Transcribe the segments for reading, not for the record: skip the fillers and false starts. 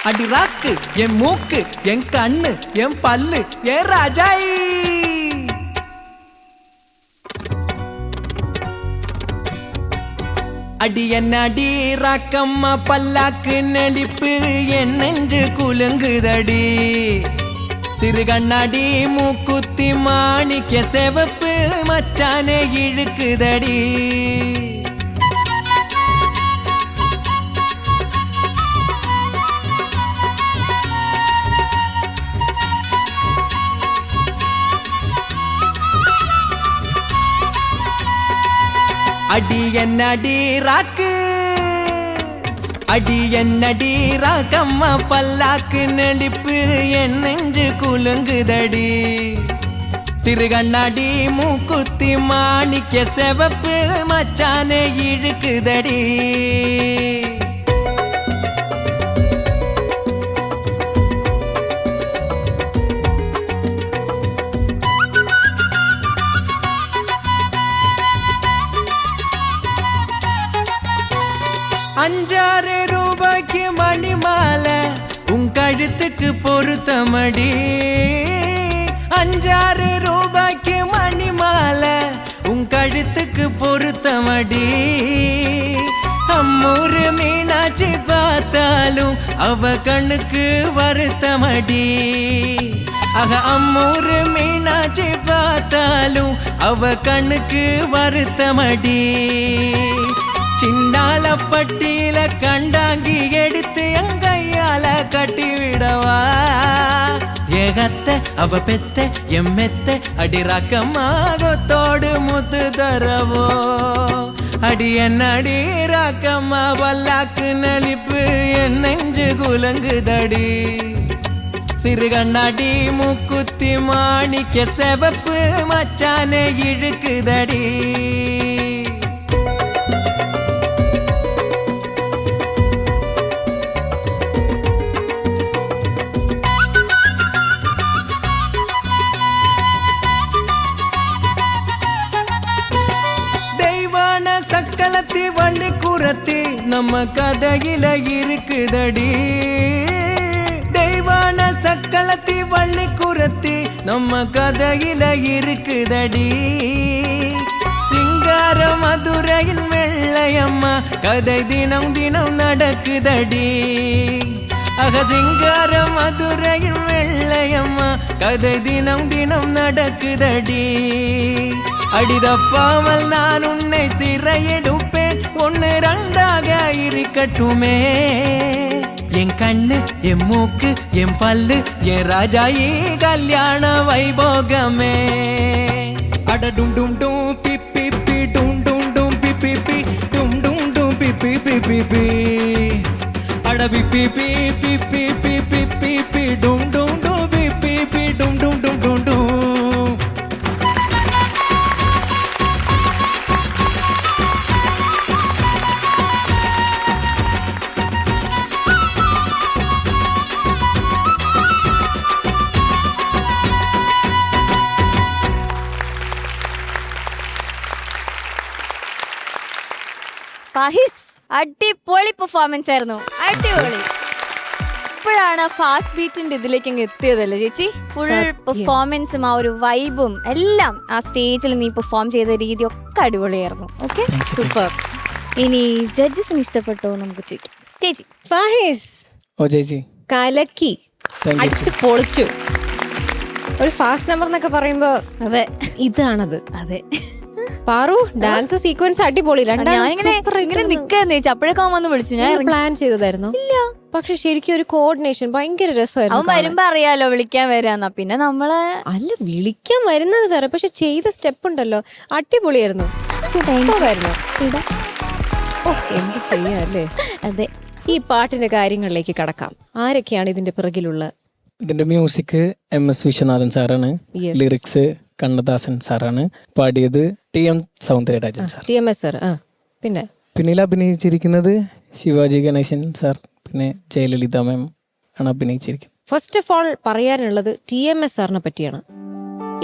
அடி ராக்கு என் மூக்கு என் கண்ணு என் பல்லு என் ராஜாய். அடி என்னடி ராக்கம்மா பல்லாக்கு நெளிப்பு என் நெஞ்சு குலுங்குதடி. சிறு கண்ணாடி மூக்குத்தி மாணிக்க செவப்பு மச்சானே இழுக்குதடி. அடி என்னடி ராக்கு அடி என்னடி ராக்கம்மா பல்லாக்கு நெளிப்பு என் நெஞ்சு குலுங்குதடி. சிறு கண்ணாடி மூக்குத்தி மாணிக்க செவப்பு மச்சானே இழுக்குதடி. அஞ்சாறு ரூபாய்க்கு மணி மாலை உன் கழுத்துக்கு பொருத்தமடி. அஞ்சாறு ரூபாய்க்கு மணி மாலை உன் கழுத்துக்கு பொருத்தமடி. அம்மூரு மீனாட்சி பார்த்தாலும் அவ கண்ணுக்கு வருத்தமடி. அம்மூரு மீனாட்சி பார்த்தாலும் அவ கண்ணுக்கு வருத்தமடி. சின்னால பட்டியில கண்டாங்கி எடுத்து என் கையால கட்டி விடவா. ஏகத்த அவ பெத்த எம்மெத்த அடி ராக்கம்மாகத்தோடு முத்து தரவோ. அடி என்னடி ராக்கம்மா பல்லாக்கு நெளிப்பு என் நெஞ்சு குலுங்குதடி. சிறு கண்ணாடி மூக்குத்தி மாணிக்க செவப்பு மச்சானே இழுக்குதடி. சக்களத்தி வள்ளி குரத்தி நம்ம கதையில இருக்குதடி. தெய்வான சக்களத்தி வள்ளி குரத்தி நம்ம கதையில இருக்குதடி. சிங்கார மதுரையின் வெள்ளையம்மா கதை தினம் தினம் நடக்குதடி. சிங்கார மதுரையின் வெள்ளையம்மா கதை தினம் தினம் நடக்குதடி. அடிதப்பாமல் நான் உன்னை சிறையெடுப்பேன் ஒன்னு ரெண்டாக இருக்கட்டுமே. என் கண்ணு என் மூக்கு என் பல்லு என் ராஜாயி கல்யாண வைபோகமே. அட டும் டும் டும் பி பி பி டும் டும் டும் பி பி பி டும் டும் டும் பி பி பி பி பி அட பி பி பி பி பி பி பி பி பி டும் டும் டும் பி பி பி டும் டும் டும் டும் டும். ഫാഹിസ് അടിപൊളി പെർഫോമൻസ് ആയിരുന്നു, അടിപൊളി. ഇപ്പോഴാണ് ഫാസ്റ്റ് ബീറ്റിന്റെ ഇതിലേക്ക് അങ്ങ് എത്തിയതല്ലേ ചേച്ചി? ഫുൾ പെർഫോമൻസും ആ ഒരു വൈബും എല്ലാം ആ സ്റ്റേജിൽ നീ പെർഫോം ചെയ്ത രീതി ഒക്കെ അടിപൊളിയായിരുന്നു. Okay, super. ഇനി ജഡ്ജസിന് ഇഷ്ടപ്പെട്ടോ നമുക്ക് ചോദിക്കാം. ചേച്ചി ഫാഹിസ് ഓ ചേച്ചി കലക്കി അടിച്ചു പൊളിച്ചു. ഒരു ഫാസ്റ്റ് നമ്പർ എന്നൊക്കെ പറയുമ്പോ അതെ ഇതാണത്. അതെ പാറു ഡാൻസ് സീക്വൻസ് അടിപൊളി. ഇങ്ങനെ നിക്കാന്ന് ചേച്ചി, അപ്പോഴേക്കും വന്ന് വിളിച്ചു. ഞാൻ പ്ലാൻ ചെയ്തതായിരുന്നു. ഇല്ല, പക്ഷെ ശരിക്കും ഒരു കോർഡിനേഷൻ ഭയങ്കര രസമായിരുന്നു. അവൻ വരുമ്പോ അറിയാലോ വിളിക്കാൻ വരാന്നാ. പിന്നെ നമ്മളെ അല്ല, വിളിക്കാൻ വരുന്നത് വേറെ, പക്ഷെ ചെയ്ത സ്റ്റെപ്പ് ഉണ്ടല്ലോ അടിപൊളിയായിരുന്നു, സൂപ്പറായിരുന്നു. ഓ, എന്ത് ചെയ്യാല്ലേ. അതെ, ഈ പാട്ടിന്റെ കാര്യങ്ങളിലേക്ക് കടക്കാം. ആരൊക്കെയാണ് ഇതിന്റെ പിറകിലുള്ള? ഇതിന്റെ മ്യൂസിക് MS വിശ്വനാഥൻ സാറാണ്. ലിറിക്സ് കണ്ണദാസൻ സാറാണ്. പാടിയത് TM Soundararajan sir. TMS sir. പിന്നെ പിന്നിൽ അഭിനയിച്ചിരിക്കുന്നത് ശിവാജി ഗണേശൻ സാർ, പിന്നെ ജയലളിത മാം ആണ് അഭിനയിച്ചിരിക്കുന്നത്. ഫസ്റ്റ് ഓഫ് ഓൾ പറയാനുള്ളത് TMS സാറിനെ പറ്റിയാണ്.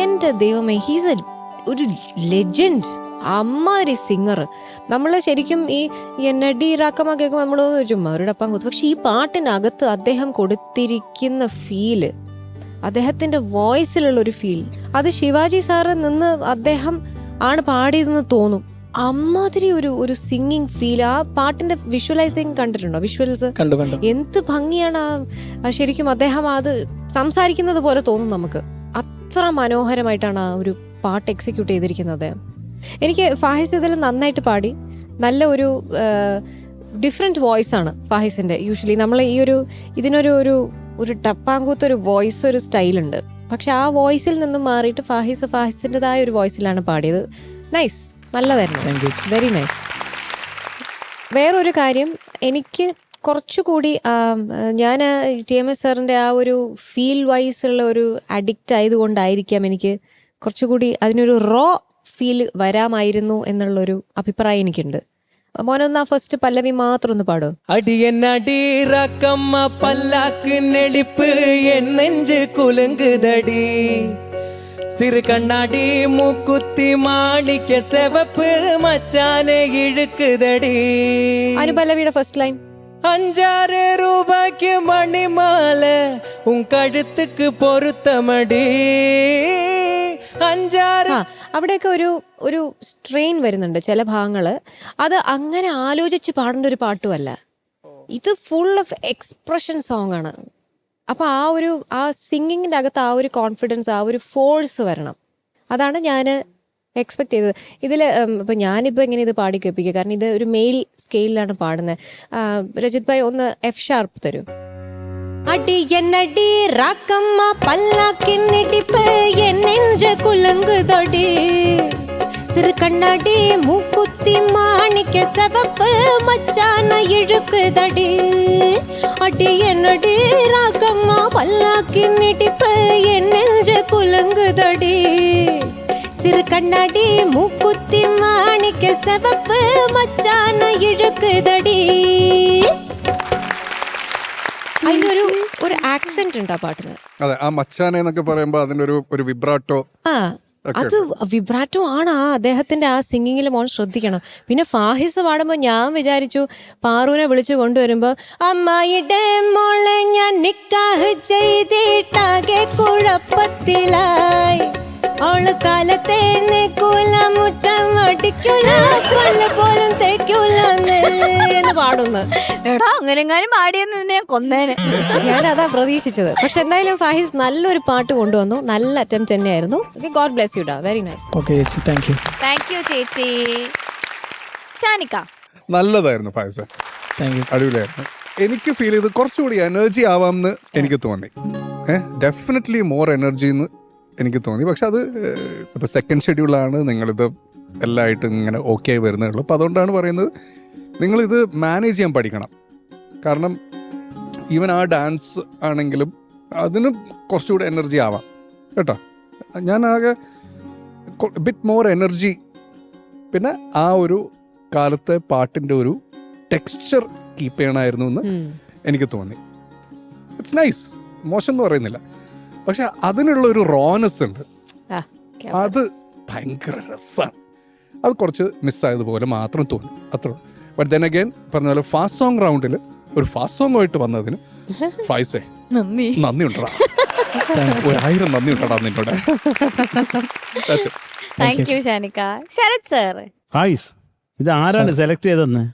എന്റെ ദൈവമേ, ഹീസ് ഒരു ലെജൻഡ്. അമ്മാതിരി സിംഗർ. നമ്മൾ ശരിക്കും ഈ എന്നടി റാക്കമ്മ കേൾക്കുമ്പോൾ നമ്മൾ ചുമ്മാ ഒരു ഡപ്പാങ്കൂത്ത്. പക്ഷെ ഈ പാട്ടിനകത്ത് അദ്ദേഹം കൊടുത്തിരിക്കുന്ന ഫീല്, അദ്ദേഹത്തിന്റെ വോയിസിലുള്ള ഒരു ഫീൽ, അത് ശിവാജി സാറ് നിന്ന് അദ്ദേഹം ആണ് പാടിയതെന്ന് തോന്നും. അമ്മാതിരി ഒരു സിംഗിങ് ഫീൽ. ആ പാട്ടിന്റെ വിഷ്വലൈസിങ് കണ്ടിട്ടുണ്ടോ? വിഷ്വൽസ് എന്ത് ഭംഗിയാണ്. ശരിക്കും അദ്ദേഹം അത് സംസാരിക്കുന്നത് പോലെ തോന്നും നമുക്ക്. അത്ര മനോഹരമായിട്ടാണ് ആ ഒരു പാട്ട് എക്സിക്യൂട്ട് ചെയ്തിരിക്കുന്നത് അദ്ദേഹം. എനിക്ക് ഫാഹിസ് ഇതിൽ നന്നായിട്ട് പാടി. നല്ല ഡിഫറെന്റ് വോയിസ് ആണ് ഫാഹിസിന്റെ. യൂഷ്വലി നമ്മൾ ഇതിനൊരു ഒരു ടപ്പാങ്കൂത്ത് ഒരു വോയിസ്, ഒരു സ്റ്റൈലുണ്ട്. പക്ഷെ ആ വോയിസിൽ നിന്നും മാറിയിട്ട് ഫാഹിസിൻ്റെതായ ഒരു വോയിസിലാണ് പാടിയത്. നൈസ്, നല്ലതായിരുന്നു, വെരി നൈസ്. വേറൊരു കാര്യം, എനിക്ക് കുറച്ചുകൂടി ഞാൻ TMS സാറിൻ്റെ ആ ഒരു ഫീൽ വൈസ് ഉള്ള ഒരു അഡിക്റ്റ് ആയതുകൊണ്ടായിരിക്കാം എനിക്ക് കുറച്ചുകൂടി അതിനൊരു റോ ഫീൽ വരാമായിരുന്നു എന്നുള്ളൊരു അഭിപ്രായം എനിക്കുണ്ട്. മോനൊന്നാ ഫസ്റ്റ് പല്ലവി മാത്രം ഒന്ന് പാടോ? അടിയനടീറക്കമ്മ പല്ലാക്ക് നെടിപ്പ് എൻ നെഞ്ച് കുലുങ്കുതടി, சிறு கண்ணாடி மூக்குத்தி மாணிக்க செவப்பு மச்சானே இழுக்குதடி. അനുപല്ലവിയുടെ ഫസ്റ്റ് ലൈൻ. 5-6 ரூபாய்க்கு மணி மாலை உன் கழுத்துக்கு பொருத்தமடி. 5-6 അവിടെയൊക്കെ ഒരു സ്ട്രെയിൻ വരുന്നുണ്ട് ചില ഭാഗങ്ങള്. അത് അങ്ങനെ ആലോചിച്ച് പാടേണ്ട ഒരു പാട്ടുമല്ല. ഇത് ഫുൾ ഓഫ് എക്സ്പ്രഷൻ സോങ് ആണ്. അപ്പൊ ആ സിംഗിങ്ങിന്റെ അകത്ത് ആ ഒരു കോൺഫിഡൻസ്, ആ ഒരു ഫോഴ്സ് വരണം. അതാണ് ഞാൻ എക്സ്പെക്ട് ചെയ്തത്. ഇതിൽ ഇപ്പം ഞാനിപ്പോൾ എങ്ങനെ ഇത് പാടി കേൾപ്പിക്കുക, കാരണം ഇത് ഒരു മെയിൽ സ്കെയിലാണ് പാടുന്നത്. രജിത് ഭായ് ഒന്ന് F# തരൂ. അടി എന്നടി റാക്കമ്മ പല്ലാക്കിന്നിടിപ്പ് എൻ നെഞ്ച കുലുങ്കുതടി, சிறு கண்ணாடி மூக்குத்தி மாணிக்க செவப்பு மச்சான இழுக்குதடி, அடி என்னடி ராக்கம்மா பல்லாக்கின் இடிப்பு என் நெஞ்ச குலுங்குதடி, சிறு கண்ணாடி மூக்குத்தி மாணிக்க செவப்பு மச்சான இழுக்குதടി. അതിനൊരു ആക്സെന്റ് ഉണ്ട് ആ പാട്ടിന്. അതെ, ആ മച്ചാനെ എന്നൊക്കെ പറയുമ്പോ അതിനൊരു വിബ്രാട്ടോ. അത് വിബ്രാറ്റോ ആണ് ആ അദ്ദേഹത്തിന്റെ ആ സിംഗിങ്ങിൽ മോൻ ശ്രദ്ധിക്കണം. പിന്നെ ഫാഹിസ് പാടുമ്പോൾ ഞാൻ വിചാരിച്ചു പാറുവിനെ വിളിച്ചു കൊണ്ടുവരുമ്പോ അമ്മായിടെ മോളെ ഞാൻ നിക്കാഹ് ചെയ്തിട്ടാകെ കുഴപ്പത്തിലായി, അവള് കാലത്തെ എഴുന്നേക്കൂല, മുറ്റം അടിക്കൂല, പല്ല പോലും തേക്കൂല എന്ന് പാടുന്നു. എടാ അങ്ങനെങ്ങാനും പാടിയെന്ന് ഞാൻ കൊന്നേനെ. ഞാനതാ പ്രതീക്ഷിച്ചത്. പക്ഷെ എന്തായാലും ഫാഹിസ് നല്ലൊരു പാട്ട് കൊണ്ടുവന്നു. നല്ല അറ്റംപ്റ്റ് തന്നെയായിരുന്നു. ഗോഡ് ബ്ലെസ് യു ഡാ, വെരി നൈസ്. താങ്ക് യു ചേച്ചി. ഷാനിക്ക നല്ലതായിരുന്നു ഫായിസ്, അടിപൊളിയായിരുന്നു. എനിക്ക് ഫീൽ ചെയ്ത് കുറച്ചുകൂടി എനർജി ആവാമെന്ന് എനിക്ക് തോന്നി. ഡെഫിനറ്റ്ലി മോർ എനർജി എന്ന് എനിക്ക് തോന്നി. പക്ഷെ അത് ഇപ്പോൾ സെക്കൻഡ് ഷെഡ്യൂളാണ്, നിങ്ങളിത് എല്ലായിട്ടും ഇങ്ങനെ ഓക്കെ ആയി വരുന്നേ ഉള്ളൂ. അപ്പോൾ അതുകൊണ്ടാണ് പറയുന്നത് നിങ്ങളിത് മാനേജ് ചെയ്യാൻ പഠിക്കണം. കാരണം ഈവൻ ആ ഡാൻസ് ആണെങ്കിലും അതിന് കുറച്ചുകൂടി എനർജി ആവാം കേട്ടോ. ഞാൻ ആകെ ബിറ്റ് മോർ എനർജി. പിന്നെ ആ ഒരു കാലത്തെ പാട്ടിൻ്റെ ഒരു ടെക്സ്ചർ കീപ്പ് ചെയ്യണമായിരുന്നു എന്ന് എനിക്ക് തോന്നി. ഇറ്റ്സ് നൈസ്, മോശം എന്ന് പറയുന്നില്ല. പക്ഷെ അതിനുള്ള ഒരു റോനെസ് ഉണ്ട്, അത് ഭയങ്കര രസമാണ്. അത് കുറച്ച് മിസ്സായതുപോലെ മാത്രം തോന്നി, അത്രേ. ബട്ട് ദെൻ അഗൈൻ പറഞ്ഞ പോലെ ഫാസ്റ്റ് സോങ് റൗണ്ടിൽ ഒരു ഫാസ്റ്റ് സോങ് ആയിട്ട് വന്നതിന് ഫായിസേ നന്ദി ഉണ്ടടാ, 1000 നന്ദി ഉണ്ടടാ നിന്നോട്. Thank you Shanikka. Sarath sir, Fayiz ഇത് ആരാണ് സെലക്ട് ചെയ്തതെന്ന്?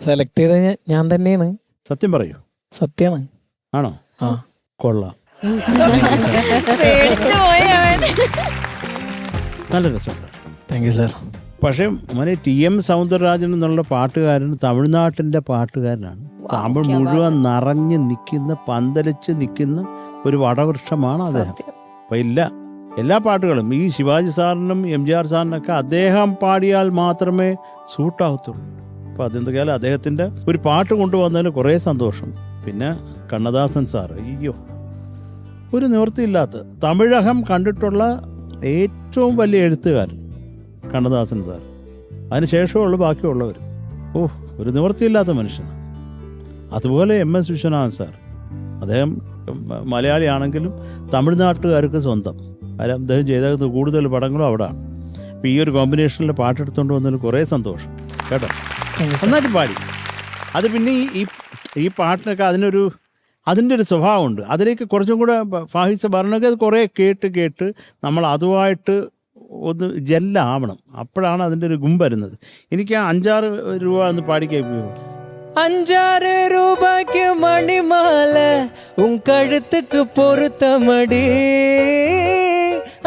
സെലക്ട് ചെയ്തത് ഞാൻ തന്നെയാണ്. സത്യം പറയൂ. സത്യമാണ്. ആണോ? ആ, കൊള്ളാം, നല്ല രസമുണ്ട്. Thank you sir. പക്ഷേ മോനെ TM സൗന്ദരരാജൻ എന്നുള്ള പാട്ടുകാരൻ തമിഴ്നാട്ടിൻ്റെ പാട്ടുകാരനാണ്. തമിഴ് മുഴുവൻ നിറഞ്ഞ് നിൽക്കുന്ന, പന്തലിച്ച് നിൽക്കുന്ന ഒരു വടവൃക്ഷമാണ് അദ്ദേഹം. അപ്പം എല്ലാ പാട്ടുകളും ഈ ശിവാജി സാറിനും MGR സാറിനൊക്കെ അദ്ദേഹം പാടിയാൽ മാത്രമേ സൂട്ടാകത്തുള്ളൂ. അപ്പോൾ അതെന്തൊക്കെയാലും അദ്ദേഹത്തിൻ്റെ ഒരു പാട്ട് കൊണ്ടുവന്നതിൽ കുറേ സന്തോഷം. പിന്നെ കണ്ണദാസൻ സാർ, അയ്യോ ഒരു നിവൃത്തിയില്ലാത്ത, തമിഴകം കണ്ടിട്ടുള്ള ഏറ്റവും വലിയ എഴുത്തുകാരൻ കണ്ണദാസൻ സാർ. അതിനുശേഷമുള്ള ബാക്കിയുള്ളവർ ഒരു നിവൃത്തിയില്ലാത്ത മനുഷ്യനാണ്. അതുപോലെ MS വിശ്വനാഥൻ സാർ, അദ്ദേഹം മലയാളിയാണെങ്കിലും തമിഴ്നാട്ടുകാർക്ക് സ്വന്തം. അദ്ദേഹം ചെയ്ത കൂടുതൽ പടങ്ങളും അവിടെയാണ്. അപ്പോൾ ഈ ഒരു കോമ്പിനേഷനിൽ പാട്ടെടുത്തുകൊണ്ട് വന്നതിൽ കുറേ സന്തോഷം കേട്ടോ. നന്നായിട്ട് പാടി. അത് പിന്നെ ഈ പാട്ടിനൊക്കെ അതിൻ്റെ ഒരു സ്വഭാവമുണ്ട്. അതിലേക്ക് കുറച്ചും കൂടെ ഫാഹിസ് പറഞ്ഞൊക്കെ അത് കുറേ കേട്ട് നമ്മൾ അതുമായിട്ട് ഒന്ന് ജെല്ലാവണം. അപ്പോഴാണ് അതിൻ്റെ ഒരു ഗും വരുന്നത്. എനിക്ക് ആ 5-6 രൂപ ഒന്ന് പാടി കേൾക്കുമോ? 5-6 ரூபாய்க்கு மணிமாலை உன் கழுத்துக்கு பொருத்தமடி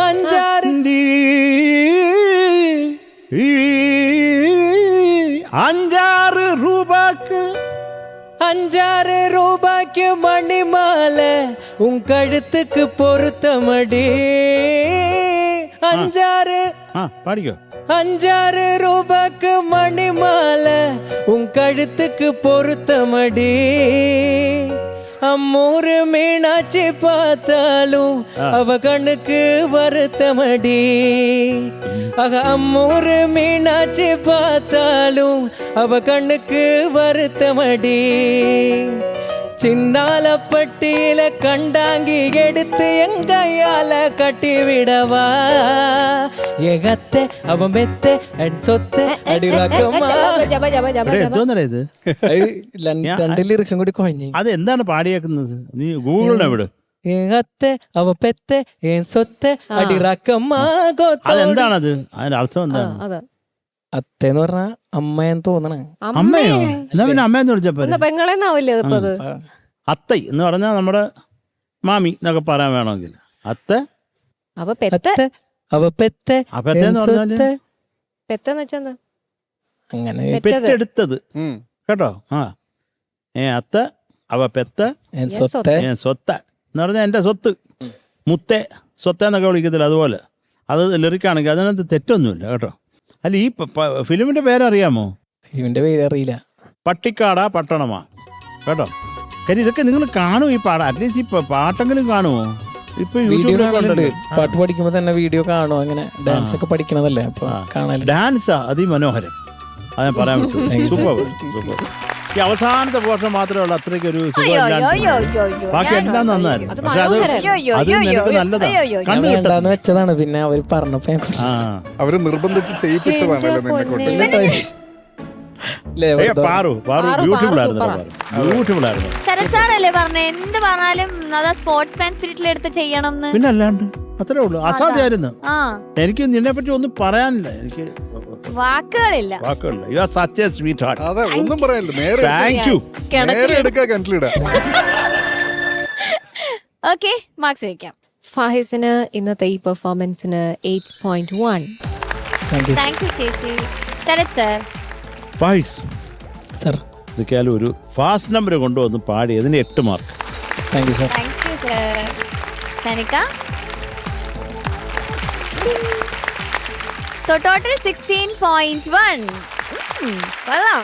5-6 5-6 രൂപക്ക് 5-6 ரூபாய்க்கு மணிமாலை உன் கழுத்துக்கு பொருத்தமடி 5-6 പാടിക്കോ. 5-6 ரூபாய்க்கு மணிமாலை உன் கழுத்துக்கு பொருத்தமடி அம்மூரு மீனாட்சி பார்த்தாலும் அவ கண்ணுக்கு வருத்தமடி அம்மூரு மீனாட்சி பார்த்தாலும் அவ கண்ணுக்கு வருத்தமடி சின்னால பட்டியில கண்டாங்கி எடுத்து என் கையால கட்டி விடவா எகத்தை அவன் மெத்த அண்ட் சொத்த அடிராக்கமா എന്തോന്നല്ലേ ഇത്? 2 ലിറിക്സും കൂടി കുഴഞ്ഞു. അത് എന്താണ് പാടിയേക്കുന്നത്? നീ ഗൂഗിളിനെ വിട്. എകത്തെ അവ പെത്ത എൻ സ്വത്ത അടിറാക്കമാ അതെന്താണത്? അതിന്റെ അർത്ഥം എന്താണ്? അതാ അത്തേന്ന് പറഞ്ഞ അമ്മയെന്ന് തോന്നണ. അമ്മയോ? എന്നാ പിന്നെ അമ്മയെന്ന് വിളിച്ചപ്പോ പെങ്ങളെന്നാവില്ലേ അതിപ്പോ അത്? അത്തൈ എന്ന് പറഞ്ഞാൽ നമ്മുടെ മാമി എന്നൊക്കെ പറയാൻ വേണമെങ്കിൽ അത്ത അവ പെത്ത അവ പെത്ത അപ്പത്തേന്ന് പറഞ്ഞാല് പെത്തെന്ന് വെച്ചാ എന്താ? അങ്ങനെ പെറ്റെടുത്തത് കേട്ടോ. അത്ത അവ പെത്ത സ്വത്തെ സ്വത്ത എന്ന് പറഞ്ഞാൽ എൻ്റെ സ്വത്ത്, മുത്തേ സ്വത്ത എന്നൊക്കെ വിളിക്കത്തില്ല, അതുപോലെ. അത് ലിറിക്കാണെങ്കിൽ അതിനകത്ത് തെറ്റൊന്നുമില്ല കേട്ടോ. അല്ല, ഈ ഫിലിമിന്റെ പേരറിയാമോ? ഫിലിമിന്റെ പേര് അറിയില്ല. പട്ടിക്കാടാ പട്ടണമാ കേട്ടോ. കാര്യം ഇതൊക്കെ നിങ്ങൾ കാണും ഈ പാടാ, അറ്റ്ലീസ്റ്റ് ഈ പാട്ടെങ്കിലും കാണുമോ? ഇപ്പൊ യൂട്യൂബിൽ പാട്ട് പഠിക്കുമ്പോ തന്നെ വീഡിയോ കാണുമോ? അങ്ങനെ ഡാൻസ് ഒക്കെ പഠിക്കണതല്ലേ, അപ്പൊ കാണാൻ. ഡാൻസാ അതിമനോഹരം, അത് ഞാൻ പറയാൻ പറ്റും. Super super. ഈ അവസാനത്തെ പോർഷൻ മാത്രമേ ഉള്ളൂ അത്രയ്ക്ക് ഒരു സുഖം. ബാക്കി എല്ലാം നന്നായിരുന്നു. പക്ഷെ അത് നിനക്ക് നല്ലതാ. കണ്ടു വെച്ചതാണ്, പിന്നെ അവര് പറഞ്ഞപ്പോ അവര് നിർബന്ധിച്ച് ചെയ്യിപ്പിച്ചതാണല്ലോ നിന്നെ കൊണ്ട്. ശരച്ചാറല്ലേ പറഞ്ഞേ, എന്ത് പറഞ്ഞാലും അതാ സ്പോർട്സ്മാൻ സ്പിരിറ്റിൽ എടുത്ത് ചെയ്യണം. പിന്നെ അല്ലാണ്ട് അത്രേ ഉള്ളൂ. അസാധ്യമായിരുന്നു. എനിക്ക് നിന്നെ പറ്റി ഒന്നും പറയാനില്ല, എനിക്ക് വാക്കുകളില്ല. You are such A sweet heart. അതെ, ഒന്നും പറയാനില്ല. നേരെ താങ്ക് യു. നേരെ എടുക്കുക, കിണറ്റിലിടാ. ഓക്കെ, മാർക്സ് വയ്ക്കാം. ഫാഹിസിന് ഇന്നത്തെ ഈ പെർഫോമൻസിന് 8.1. താങ്ക് യു ചേച്ചി. ശരത് സർ. ഫായിസ് സർ, ഇതൊക്കെയാലും ഒരു ഫാസ്റ്റ് നമ്പർ കൊണ്ടുവന്ന് പാടി, അതിന് 8 mark. Thank you sir. Thank you sir. Shanika. So total 16.1. കൊള്ളാം.